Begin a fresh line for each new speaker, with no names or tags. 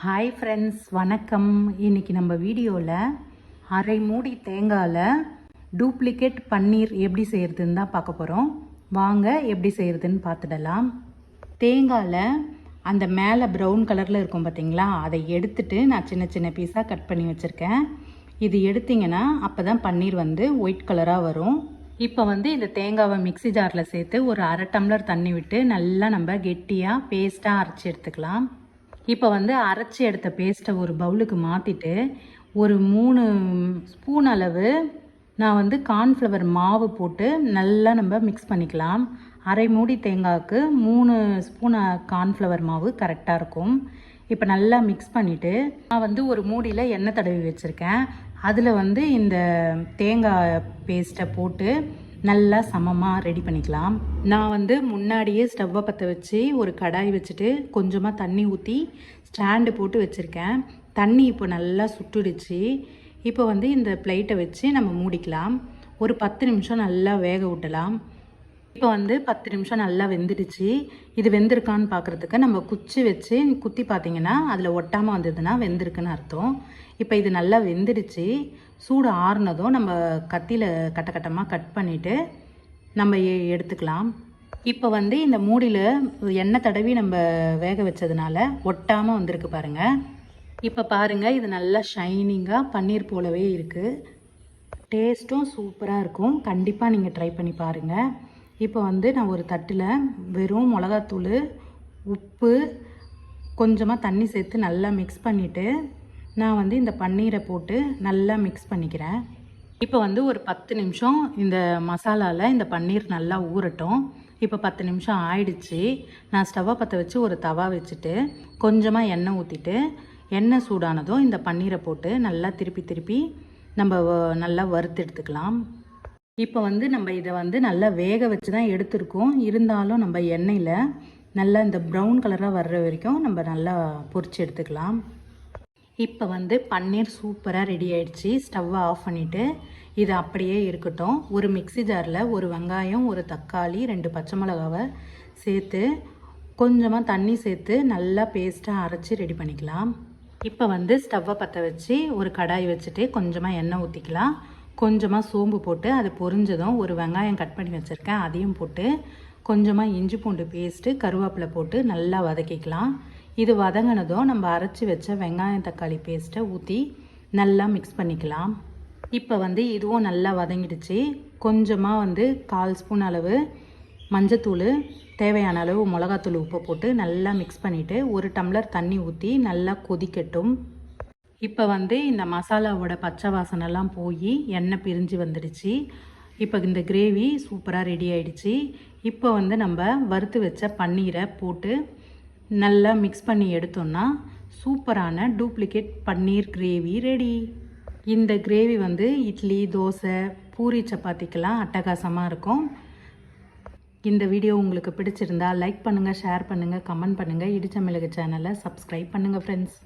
Hi friends, வணக்கம். இன்றைக்கி நம்ம வீடியோவில் அரை மூடி தேங்காயில் டூப்ளிகேட் பன்னீர் எப்படி செய்கிறதுன்னு தான் பார்க்க போகிறோம். வாங்க எப்படி செய்கிறதுன்னு பார்த்துடலாம். தேங்காயில் அந்த மேலே ப்ரௌன் கலரில் இருக்கும் பார்த்தீங்களா, அதை எடுத்துட்டு நான் சின்ன சின்ன பீஸாக கட் பண்ணி வச்சுருக்கேன். இது எடுத்திங்கன்னா அப்போ தான் பன்னீர் ஒயிட் கலராக வரும். இப்போ இந்த தேங்காவை மிக்ஸி ஜாரில் சேர்த்து ஒரு அரை டம்ளர் தண்ணி விட்டு நல்லா நம்ம கெட்டியாக பேஸ்ட்டாக அரைச்சி எடுத்துக்கலாம். இப்போ அரைச்சி எடுத்த பேஸ்ட்டை ஒரு பவுலுக்கு மாற்றிட்டு ஒரு 3 ஸ்பூன் அளவு நான் கார்ன்ஃப்ளவர் மாவு போட்டு நல்லா நம்ம மிக்ஸ் பண்ணிக்கலாம். அரை மூடி தேங்காய்க்கு 3 ஸ்பூன் கார்ன்ஃப்ளவர் மாவு கரெக்டாக இருக்கும். இப்போ நல்லா மிக்ஸ் பண்ணிவிட்டு நான் ஒரு மூடியில் எண்ணெய் தடவி வச்சுருக்கேன். அதில் இந்த தேங்காய் பேஸ்ட்டை போட்டு நல்லா சமமாக ரெடி பண்ணிக்கலாம். நான் முன்னாடியே ஸ்டவ்வை பற்ற வச்சு ஒரு கடாய் வச்சுட்டு கொஞ்சமாக தண்ணி ஊற்றி ஸ்டாண்டு போட்டு வச்சுருக்கேன். தண்ணி இப்போ நல்லா சுட்டுடுச்சு. இப்போ இந்த பிளேட்டை வச்சு நம்ம மூடிக்கலாம். ஒரு 10 நிமிஷம் நல்லா வேக விட்டலாம். இப்போ 10 நிமிஷம் நல்லா வெந்துடுச்சு. இது வெந்திருக்கான்னு பார்க்குறதுக்கு நம்ம குச்சி வச்சு குத்தி பார்த்திங்கன்னா அதில் ஒட்டாமல் வந்ததுன்னா வெந்திருக்குன்னு அர்த்தம். இப்போ இது நல்லா வெந்துடுச்சு. சூடு ஆறுனதும் நம்ம கத்தியில் கட்டமாக கட் பண்ணிவிட்டு நம்ம எடுத்துக்கலாம். இப்போ இந்த மூடியில் எண்ணெய் தடவி நம்ம வேக வச்சதுனால ஒட்டாமல் வந்திருக்கு பாருங்கள். இப்போ பாருங்கள், இது நல்லா ஷைனிங்காக பன்னீர் போலவே இருக்குது. டேஸ்ட்டும் சூப்பராக இருக்கும். கண்டிப்பாக நீங்கள் ட்ரை பண்ணி பாருங்கள். இப்போ நான் ஒரு தட்டில் வெறும் மிளகாத்தூள், உப்பு, கொஞ்சமாக தண்ணி சேர்த்து நல்லா மிக்ஸ் பண்ணிவிட்டு நான் இந்த பன்னீரை போட்டு நல்லா மிக்ஸ் பண்ணிக்கிறேன். இப்போ ஒரு 10 நிமிஷம் இந்த மசாலாவில் இந்த பன்னீர் நல்லா ஊறட்டும். இப்போ 10 நிமிஷம் ஆயிடுச்சு. நான் ஸ்டவ்வை பற்ற வச்சு ஒரு தவா வச்சுட்டு கொஞ்சமாக எண்ணெய் ஊற்றிட்டு எண்ணெய் சூடானதும் இந்த பன்னீரை போட்டு நல்லா திருப்பி நம்ம நல்லா வறுத்து எடுத்துக்கலாம். இப்போ நம்ம இதை நல்லா வேக வச்சு தான் எடுத்துருக்கோம். இருந்தாலும் நம்ம எண்ணெயில் நல்லா இந்த ப்ரௌன் கலராக வர்ற வரைக்கும் நம்ம நல்லா பொரிச்சு எடுத்துக்கலாம். இப்போ பன்னீர் சூப்பராக ரெடி ஆகிடுச்சு. ஸ்டவ்வை ஆஃப் பண்ணிவிட்டு இது அப்படியே இருக்கட்டும். ஒரு மிக்ஸி ஜாரில் ஒரு வெங்காயம், ஒரு தக்காளி, 2 பச்சை மிளகாவை சேர்த்து கொஞ்சமாக தண்ணி சேர்த்து நல்லா பேஸ்ட்டாக அரைச்சி ரெடி பண்ணிக்கலாம். இப்போ ஸ்டவ்வை பற்ற வச்சு ஒரு கடாய் வச்சுட்டு கொஞ்சமாக எண்ணெய் ஊற்றிக்கலாம். கொஞ்சமாக சோம்பு போட்டு அது பொரிஞ்சதும் ஒரு வெங்காயம் கட் பண்ணி வச்சுருக்கேன், அதையும் போட்டு கொஞ்சமாக இஞ்சி பூண்டு பேஸ்ட்டு, கருவேப்பிலை போட்டு நல்லா வதக்கிக்கலாம். இது வதங்கினதும் நம்ம அரைச்சி வச்ச வெங்காயம் தக்காளி பேஸ்ட்டை ஊற்றி நல்லா மிக்ஸ் பண்ணிக்கலாம். இப்போ இதுவும் நல்லா வதங்கிடுச்சு. கொஞ்சமாக 1/4 ஸ்பூன் அளவு மஞ்சத்தூள், தேவையான அளவு மிளகாத்தூள், உப்பு போட்டு நல்லா மிக்ஸ் பண்ணிவிட்டு ஒரு டம்ளர் தண்ணி ஊற்றி நல்லா கொதிக்கட்டும். இப்போ இந்த மசாலாவோட பச்சை வாசனைலாம் போய் எண்ணெய் பிரிஞ்சு வந்துடுச்சு. இப்போ இந்த கிரேவி சூப்பராக ரெடி ஆகிடுச்சு. இப்போ நம்ம வறுத்து வச்ச பன்னீரை போட்டு நல்லா மிக்ஸ் பண்ணி எடுத்தோன்னா சூப்பரான டூப்ளிகேட் பன்னீர் கிரேவி ரெடி. இந்த கிரேவி இட்லி, தோசை, பூரி, சப்பாத்திக்கெல்லாம் அட்டகாசமாக இருக்கும். இந்த வீடியோ உங்களுக்கு பிடிச்சிருந்தா லைக் பண்ணுங்கள், ஷேர் பண்ணுங்கள், கமெண்ட் பண்ணுங்கள். இடிச்ச மிளகு சேனலை சப்ஸ்கிரைப் பண்ணுங்கள் ஃப்ரெண்ட்ஸ்.